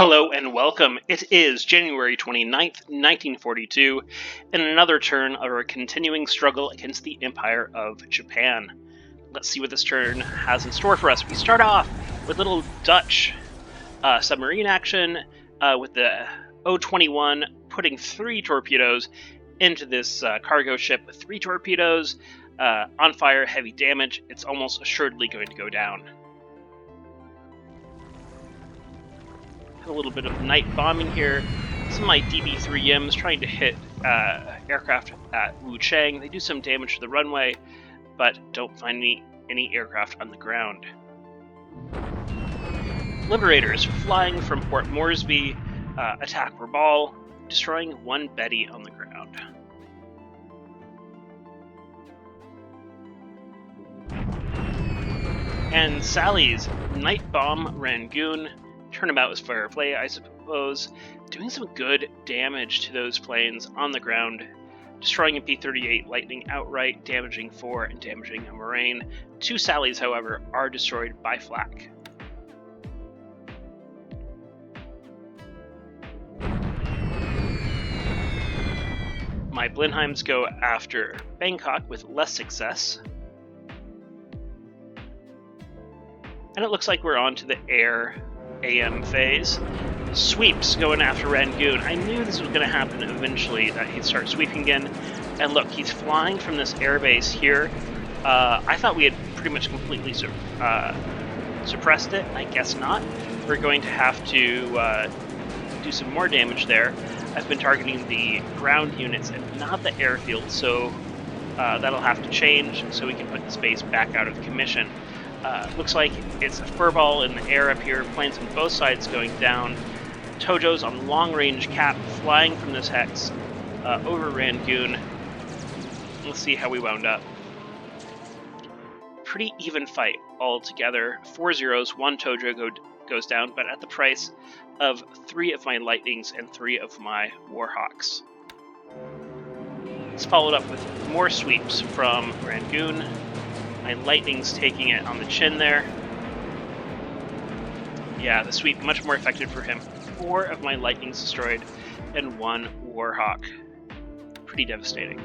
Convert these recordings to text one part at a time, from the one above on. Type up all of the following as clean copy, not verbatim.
Hello and welcome. It is January 29th, 1942, and another turn of our continuing struggle against the Empire of Japan. Let's see what this turn has in store for us. We start off with little Dutch submarine action with the O-21 putting 3 torpedoes into this cargo ship with 3 torpedoes, on fire, heavy damage. It's almost assuredly going to go down. A little bit of night bombing here. Some of my DB-3Ms trying to hit aircraft at Wuchang. They do some damage to the runway, but don't find any aircraft on the ground. Liberators flying from Port Moresby attack Rabaul, destroying 1 Betty on the ground. And Sally's night bomb Rangoon. Turnabout was fair play, I suppose, doing some good damage to those planes on the ground, destroying a P-38 Lightning outright, damaging 4 and damaging a Moraine. 2 Sallys, however, are destroyed by flak. My Blenheims go after Bangkok with less success. And it looks like we're on to the air AM phase. Sweeps going after Rangoon. I knew this was going to happen eventually, that he'd start sweeping again. And look, he's flying from this airbase here. I thought we had pretty much completely suppressed it. I guess not. We're going to have to do some more damage there. I've been targeting the ground units and not the airfield, so that'll have to change so we can put this base back out of commission. Looks like it's a furball in the air up here, planes on both sides going down. Tojo's on long-range cap, flying from this hex over Rangoon. Let's see how we wound up. Pretty even fight altogether. 4 zeros, 1 Tojo goes down, but at the price of 3 of my Lightnings and 3 of my Warhawks. It's followed up with more sweeps from Rangoon. My Lightning's taking it on the chin there. Yeah, the sweep much more effective for him. 4 of my Lightnings destroyed and 1 Warhawk. Pretty devastating.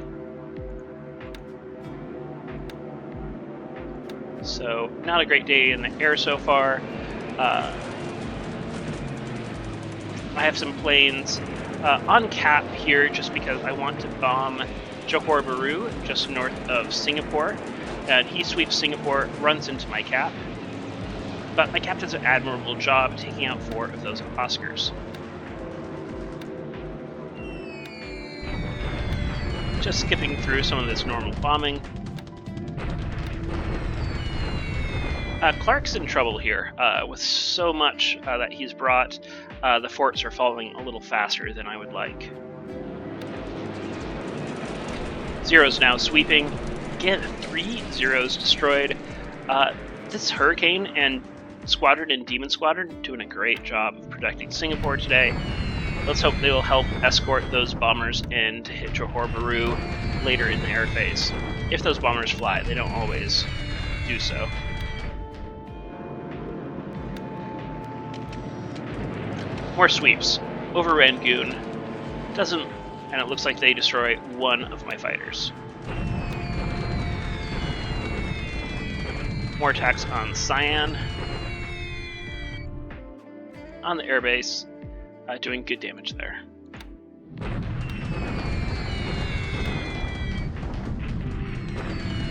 So, not a great day in the air so far. I have some planes on cap here just because I want to bomb Johor Bahru, just north of Singapore. And he sweeps Singapore, runs into my cap. But my cap does an admirable job taking out 4 of those Oscars. Just skipping through some of this normal bombing. Clark's in trouble here. With so much that he's brought, the forts are falling a little faster than I would like. Zero's now sweeping. Again, 3 zeros destroyed. This Hurricane and Squadron and Demon Squadron doing a great job of protecting Singapore today. Let's hope they will help escort those bombers in to hit Johor Bahru later in the air phase. If those bombers fly, they don't always do so. More sweeps over Rangoon. And it looks like they destroy 1 of my fighters. More attacks on Cyan. On the airbase, doing good damage there.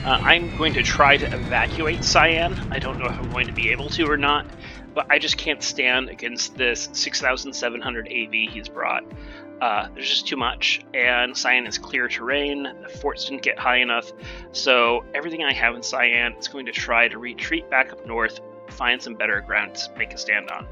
I'm going to try to evacuate Cyan. I don't know if I'm going to be able to or not, but I just can't stand against this 6,700 AV he's brought. There's just too much, and Cyan is clear terrain, the forts didn't get high enough, so everything I have in Cyan is going to try to retreat back up north, find some better ground to make a stand on.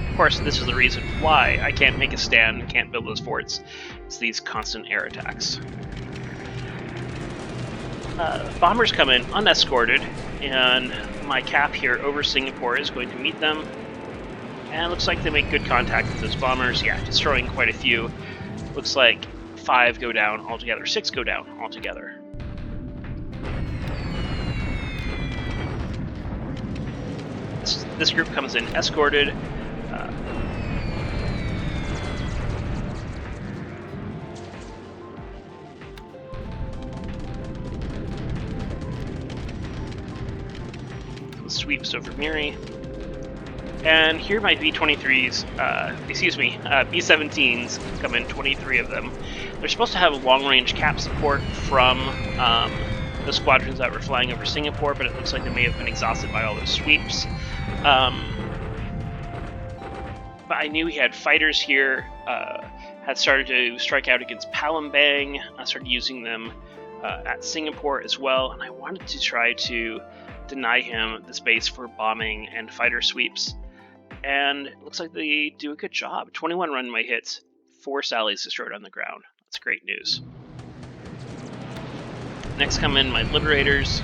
Of course, this is the reason why I can't make a stand, can't build those forts. It's these constant air attacks. Bombers come in unescorted, and my cap here over Singapore is going to meet them. And it looks like they make good contact with those bombers. Yeah, destroying quite a few. Looks like 5 go down altogether, 6 go down altogether. This group comes in escorted. Sweeps over Miri. And here my B-23s, B-17s come in, 23 of them. They're supposed to have long-range cap support from the squadrons that were flying over Singapore, but it looks like they may have been exhausted by all those sweeps. But I knew he had fighters here, had started to strike out against Palembang. I started using them at Singapore as well, and I wanted to try to deny him the space for bombing and fighter sweeps. And it looks like they do a good job. 21 runway hits, 4 sallies destroyed on the ground. That's great news. Next come in my Liberators.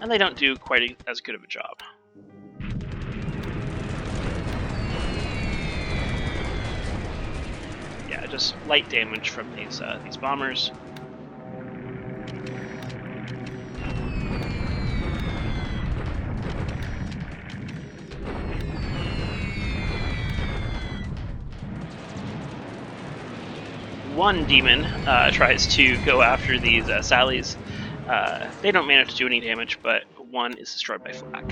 And they don't do quite as good of a job. Yeah, just light damage from these bombers. One demon tries to go after these sallies. They don't manage to do any damage, but one is destroyed by flak.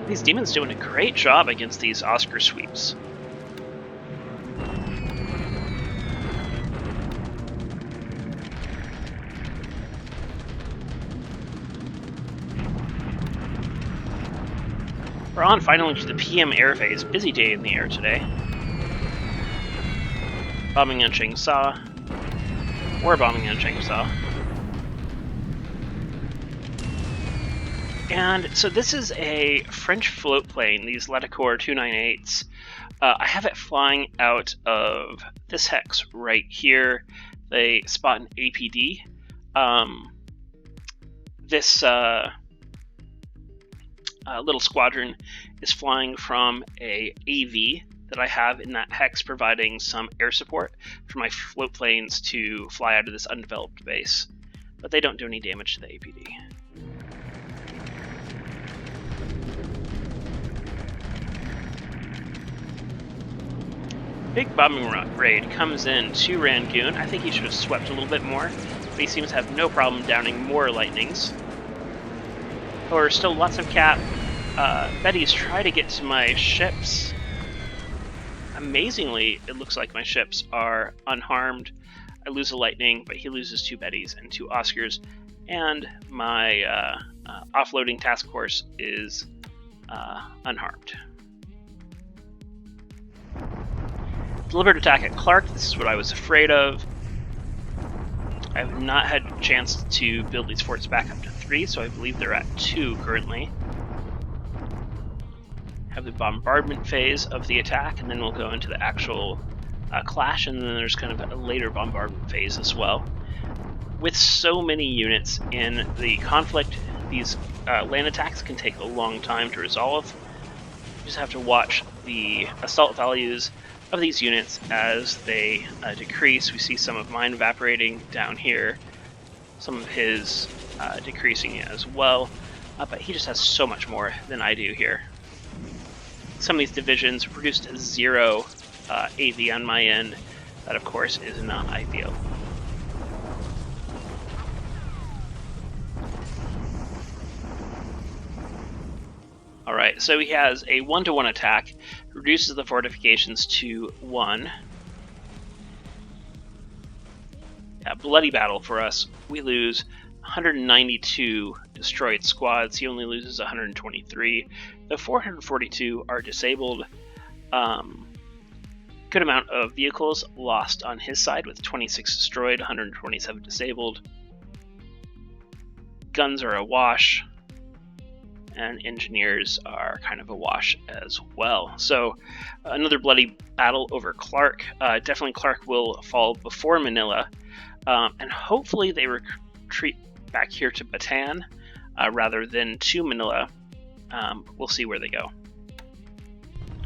These demons doing a great job against these Oscar sweeps. We're on finally to the PM air phase. Busy day in the air today. Bombing on Changsha. We're bombing on Changsha. And so this is a French float plane, these Leticore 298s. I have it flying out of this hex right here. They spot an APD. This little squadron is flying from a AV that I have in that hex, providing some air support for my float planes to fly out of this undeveloped base. But they don't do any damage to the APD. Big bombing raid comes in to Rangoon. I think he should have swept a little bit more, but he seems to have no problem downing more lightnings. However, still lots of cap. Betty's try to get to my ships. Amazingly, it looks like my ships are unharmed. I lose a lightning, but he loses 2 Bettys and 2 Oscars, and my offloading task force is unharmed. Deliberate attack at Clark. This is what I was afraid of. I have not had a chance to build these forts back up to 3, so I believe they're at 2 currently. Have the bombardment phase of the attack, and then we'll go into the actual clash, and then there's kind of a later bombardment phase as well. With so many units in the conflict, these land attacks can take a long time to resolve. You just have to watch the assault values of these units as they decrease. We see some of mine evaporating down here, some of his decreasing as well, but he just has so much more than I do here. Some of these divisions reduced to 0 AV on my end. That, of course, is not ideal. Alright, so he has a 1-to-1 attack, reduces the fortifications to 1. Yeah, bloody battle for us. We lose 192 destroyed squads. He only loses 123. The 442 are disabled. Good amount of vehicles lost on his side, with 26 destroyed, 127 disabled. Guns are a wash, and engineers are kind of a wash as well. So another bloody battle over Clark. Definitely Clark will fall before Manila, and hopefully they retreat back here to Bataan rather than to Manila. We'll see where they go.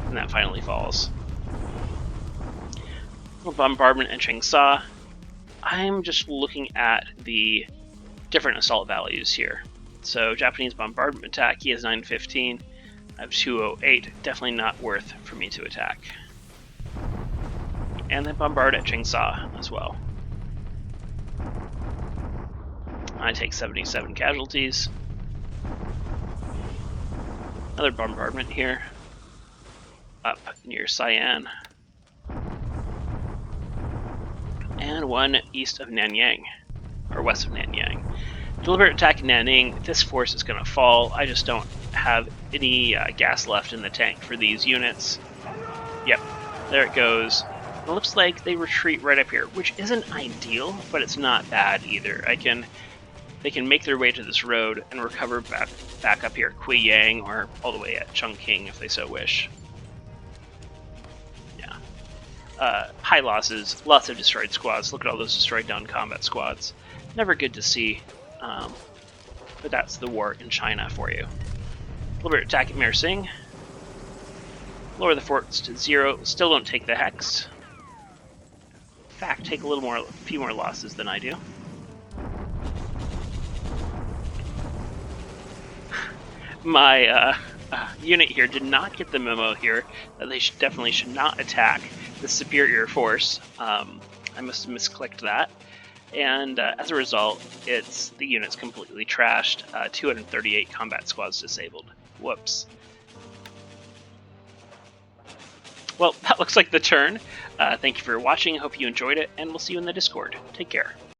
And that finally falls. Little bombardment at Changsha. I'm just looking at the different assault values here. So Japanese bombardment attack, he has 915. I have 208. Definitely not worth for me to attack. And they bombard at Changsha as well. I take 77 casualties. Another bombardment here. Up near Cyan. And one east of Nanyang. Or west of Nanyang. Deliberate attack in Nanning. This force is going to fall. I just don't have any gas left in the tank for these units. Yep, there it goes. It looks like they retreat right up here, which isn't ideal, but it's not bad either. They can make their way to this road and recover back up here at Guiyang or all the way at Chongqing if they so wish. Yeah. High losses, lots of destroyed squads. Look at all those destroyed non-combat squads. Never good to see, but that's the war in China for you. Deliberate attack at Mersing. Lower the forts to 0. Still don't take the hex. In fact, take a few more losses than I do. My unit here did not get the memo here that they definitely should not attack the superior force. I must have misclicked that. And as a result, the unit's completely trashed. 238 combat squads disabled. Whoops. Well, that looks like the turn. Thank you for watching. I hope you enjoyed it, and we'll see you in the Discord. Take care.